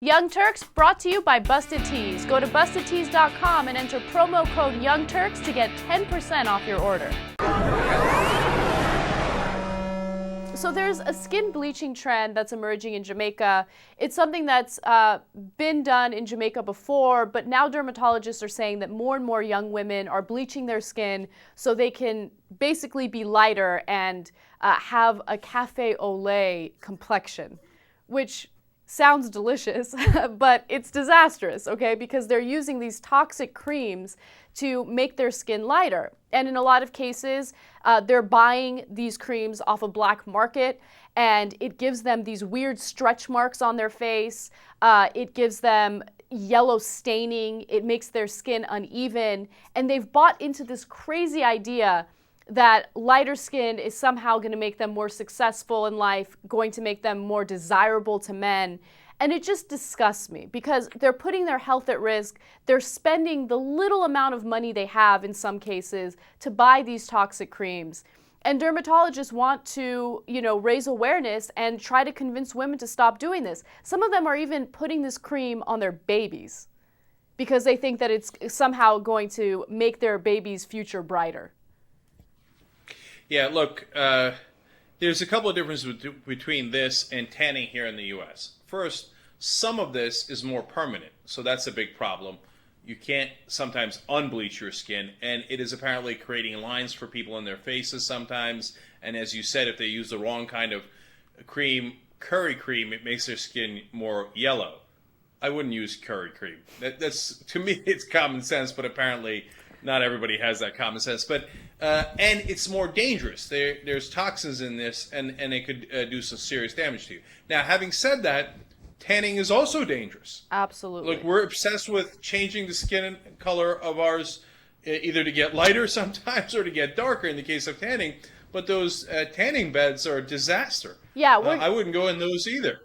Young Turks brought to you by Busted Tees. Go to bustedtees.com and enter promo code Young Turks to get 10% off your order. So there's a skin bleaching trend that's emerging in Jamaica. It's something that's been done in Jamaica before, but now dermatologists are saying that more and more young women are bleaching their skin so they can basically be lighter and have a cafe au lait complexion, which sounds delicious, but it's disastrous, okay? Because they're using these toxic creams to make their skin lighter. And in a lot of cases, they're buying these creams off a black market, and it gives them these weird stretch marks on their face. It gives them yellow staining. It makes their skin uneven. And they've bought into this crazy idea that lighter skin is somehow going to make them more successful in life, going to make them more desirable to men. And it just disgusts me because they're putting their health at risk. They're spending the little amount of money they have in some cases to buy these toxic creams. And dermatologists want to, raise awareness and try to convince women to stop doing this. Some of them are even putting this cream on their babies because they think that it's somehow going to make their baby's future brighter. Yeah, look, there's a couple of differences between this and tanning here in the U.S. First, some of this is more permanent, so that's a big problem. You can't sometimes unbleach your skin, and it is apparently creating lines for people in their faces sometimes. And as you said, if they use the wrong kind of cream, curry cream, it makes their skin more yellow. I wouldn't use curry cream. That's to me, it's common sense, but apparently not everybody has that common sense. But and it's more dangerous. There's toxins in this, and it could do some serious damage to you. Now, having said that, tanning is also dangerous. Absolutely. Look, we're obsessed with changing the skin color of ours, either to get lighter sometimes or to get darker in the case of tanning. But those tanning beds are a disaster. Yeah, I wouldn't go in those either.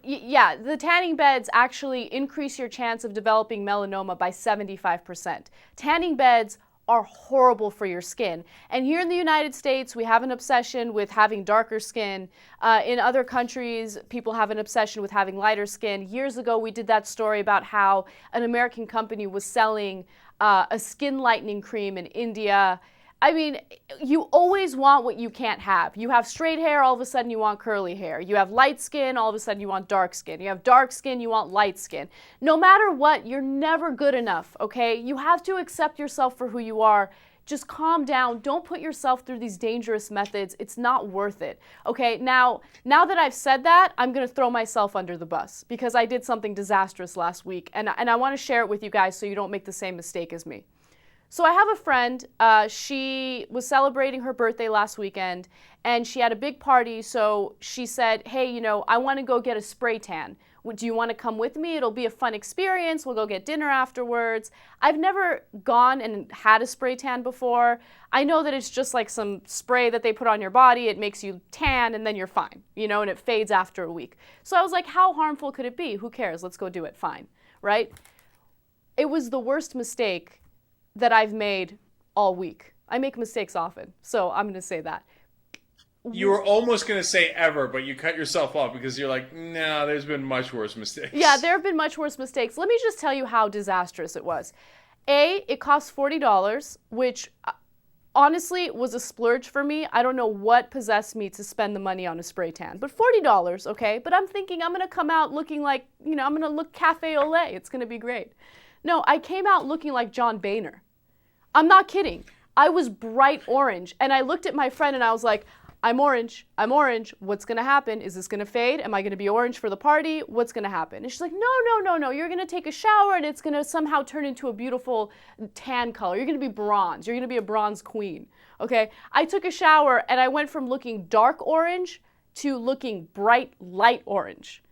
Yeah, the tanning beds actually increase your chance of developing melanoma by 75%. Tanning beds are horrible for your skin. And here in the United States, we have an obsession with having darker skin. In other countries, people have an obsession with having lighter skin. Years ago, we did that story about how an American company was selling a skin lightening cream in India. I mean, you always want what you can't have. You have straight hair, all of a sudden you want curly hair. You have light skin, all of a sudden you want dark skin. You have dark skin, you want light skin. No matter what, you're never good enough, okay? You have to accept yourself for who you are. Just calm down. Don't put yourself through these dangerous methods. It's not worth it, okay? Now that I've said that, I'm going to throw myself under the bus because I did something disastrous last week, and I want to share it with you guys so you don't make the same mistake as me. So I have a friend, she was celebrating her birthday last weekend, and she had a big party, so she said, hey, I want to go get a spray tan. Do you want to come with me? It'll be a fun experience. We'll go get dinner afterwards. I've never gone and had a spray tan before. I know that it's just like some spray that they put on your body. It makes you tan, and then you're fine, and it fades after a week. So I was like, how harmful could it be? Who cares? Let's go do it. Fine, right? It was the worst mistake that I've made all week. I make mistakes often, so I'm going to say that. You were almost going to say ever, but you cut yourself off because you're like, no, there's been much worse mistakes. Yeah, there have been much worse mistakes. Let me just tell you how disastrous it was. It cost $40, which honestly was a splurge for me. I don't know what possessed me to spend the money on a spray tan, but $40, okay? But I'm thinking I'm going to come out looking like, I'm going to look cafe au lait. It's going to be great. No, I came out looking like John Boehner. I'm not kidding. I was bright orange, and I looked at my friend and I was like, I'm orange. What's going to happen? Is this going to fade? Am I going to be orange for the party? What's going to happen? And she's like, no. You're going to take a shower and it's going to somehow turn into a beautiful tan color. You're going to be bronze. You're going to be a bronze queen. Okay? I took a shower and I went from looking dark orange to looking bright light orange.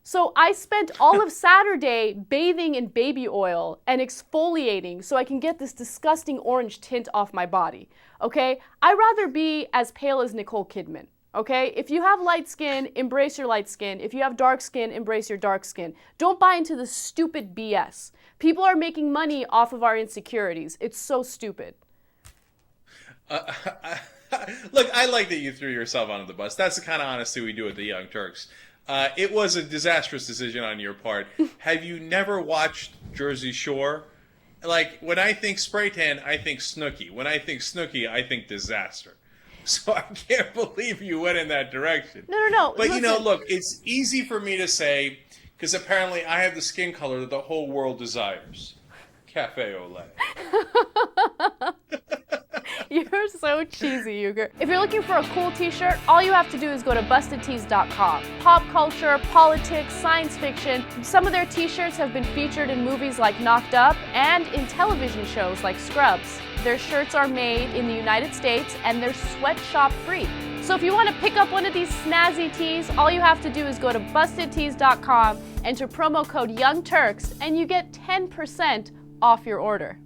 So I spent all of Saturday bathing in baby oil and exfoliating so I can get this disgusting orange tint off my body, okay? I'd rather be as pale as Nicole Kidman, okay? If you have light skin, embrace your light skin. If you have dark skin, embrace your dark skin. Don't buy into the stupid BS. People are making money off of our insecurities. It's so stupid. Look, I like that you threw yourself under the bus. That's the kind of honesty we do at the Young Turks. It was a disastrous decision on your part. Have you never watched Jersey Shore? Like, when I think spray tan, I think Snooki. When I think Snooki, I think disaster. So I can't believe you went in that direction. No. But, Listen. look, it's easy for me to say, because apparently I have the skin color that the whole world desires. Cafe au lait. You're so cheesy, Uger. If you're looking for a cool t-shirt, all you have to do is go to bustedtees.com. Pop culture, politics, science fiction. Some of their t-shirts have been featured in movies like Knocked Up and in television shows like Scrubs. Their shirts are made in the United States and they're sweatshop free. So if you want to pick up one of these snazzy tees, all you have to do is go to bustedtees.com, enter promo code Young Turks, and you get 10% off your order.